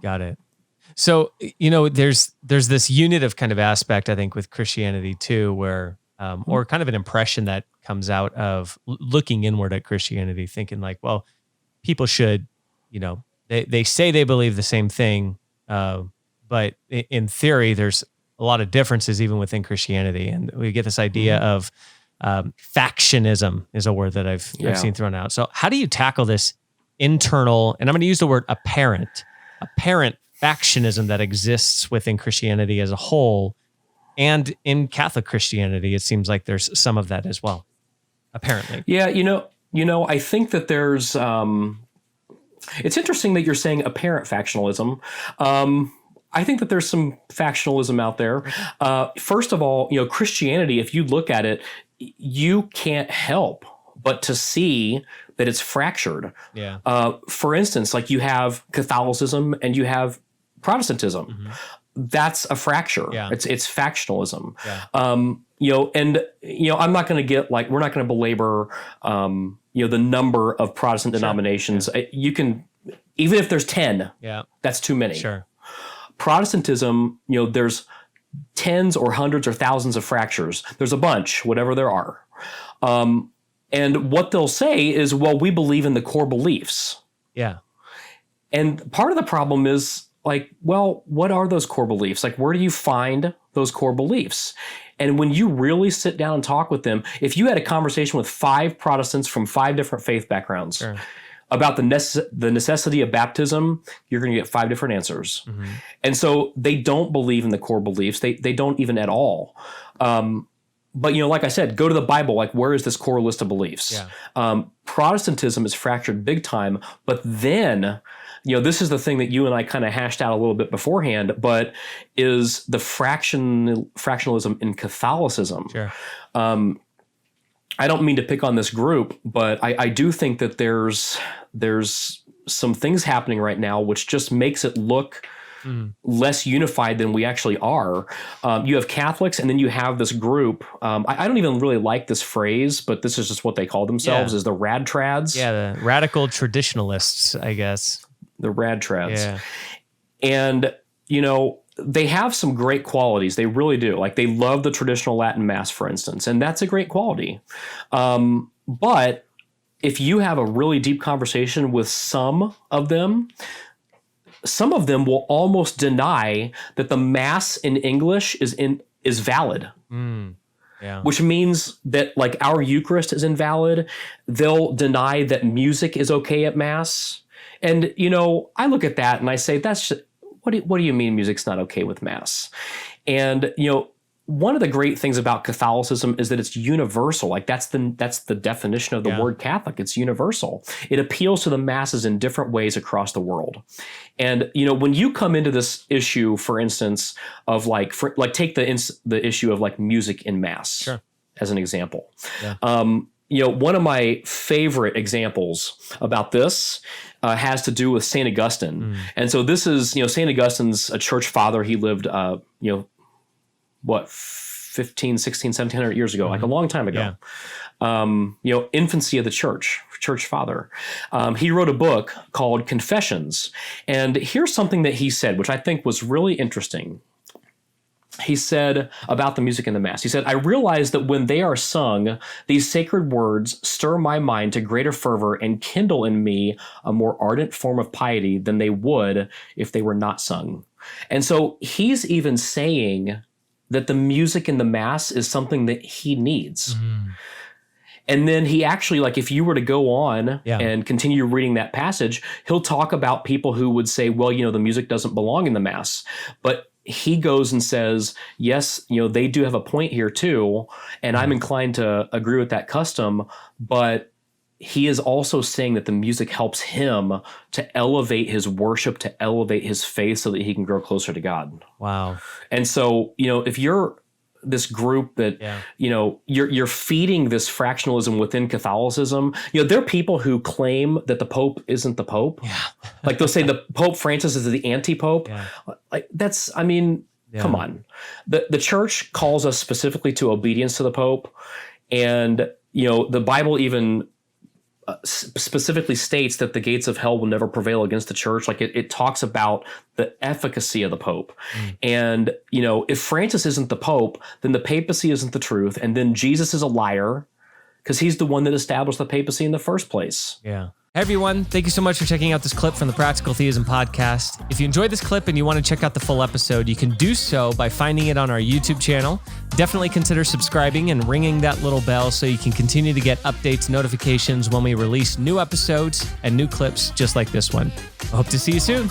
Got it. So, there's this unitive kind of aspect, I think, with Christianity too, where, or kind of an impression that comes out of looking inward at Christianity, thinking like, well, people should, they say they believe the same thing, but in theory, there's a lot of differences even within Christianity, and we get this idea of factionism is a word that I've seen thrown out. So, how do you tackle this internal, and I'm going to use the word apparent factionism that exists within Christianity as a whole, and in Catholic Christianity, it seems like there's some of that as well, apparently. Yeah, I think that there's. It's interesting that you're saying apparent factionalism. I think that there's some factionalism out there. First of all, Christianity, if you look at it, you can't help but to see that it's fractured. Yeah. For instance, like you have Catholicism and you have Protestantism. Mm-hmm. That's a fracture. Yeah. It's factionalism. Yeah. I'm not going to get like, we're not going to belabor, the number of Protestant denominations. Yeah. You can, even if there's 10, that's too many. Sure. Protestantism, there's tens or hundreds or thousands of fractures. There's a bunch, whatever there are. And what they'll say is, well, we believe in the core beliefs. Yeah. And part of the problem is like, well, what are those core beliefs? Like, where do you find those core beliefs? And when you really sit down and talk with them, if you had a conversation with 5 Protestants from 5 different faith backgrounds about the necessity of baptism, you're going to get 5 different answers. Mm-hmm. And so they don't believe in the core beliefs. They don't even at all. But, like I said, go to the Bible. Like, where is this core list of beliefs? Yeah. Protestantism is fractured big time. But then, this is the thing that you and I kind of hashed out a little bit beforehand, but is the fractionalism in Catholicism. Sure. I don't mean to pick on this group, but I do think that there's some things happening right now which just makes it look less unified than we actually are. You have Catholics, and then you have this group. I don't even really like this phrase, but this is just what they call themselves, is the rad trads. Yeah, the radical traditionalists, I guess. The rad trads. Yeah. And, they have some great qualities. They really do. Like, they love the traditional Latin Mass, for instance, and that's a great quality. But if you have a really deep conversation with some of them will almost deny that the Mass in English is valid. Yeah. Which means that, like, our Eucharist is invalid. They'll deny that music is okay at Mass. And, I look at that and I say, what do you mean music's not okay with Mass? And, one of the great things about Catholicism is that it's universal. Like, that's the definition of the word Catholic. It's universal. It appeals to the masses in different ways across the world. And, when you come into this issue, for instance, of take the issue of like music in Mass as an example. Yeah. One of my favorite examples about this has to do with St. Augustine. And so this is, St. Augustine's a church father. He lived, 15, 16, 1700 years ago, like a long time ago. Yeah. Infancy of the church father. He wrote a book called Confessions. And here's something that he said, which I think was really interesting. He said about the music in the Mass, he said, "I realize that when they are sung, these sacred words stir my mind to greater fervor and kindle in me a more ardent form of piety than they would if they were not sung." And so he's even saying that the music in the Mass is something that he needs. And then he actually, like, if you were to go on and continue reading that passage, he'll talk about people who would say, well, the music doesn't belong in the Mass. But he goes and says, yes, they do have a point here too, and I'm inclined to agree with that custom, but he is also saying that the music helps him to elevate his worship, to elevate his faith so that he can grow closer to God. Wow. And so, if you're this group that, you're feeding this fractionalism within Catholicism, there are people who claim that the Pope isn't the Pope. Yeah. Like, they'll say the Pope Francis is the anti-Pope. Yeah. Like, come on. The church calls us specifically to obedience to the Pope. And, the Bible even specifically states that the gates of hell will never prevail against the church. Like it talks about the efficacy of the Pope. And, if Francis isn't the Pope, then the papacy isn't the truth. And then Jesus is a liar because he's the one that established the papacy in the first place. Yeah. Hey everyone, thank you so much for checking out this clip from the Practical Theism podcast. If you enjoyed this clip and you want to check out the full episode, you can do so by finding it on our YouTube channel. Definitely consider subscribing and ringing that little bell so you can continue to get updates, notifications when we release new episodes and new clips just like this one. I hope to see you soon.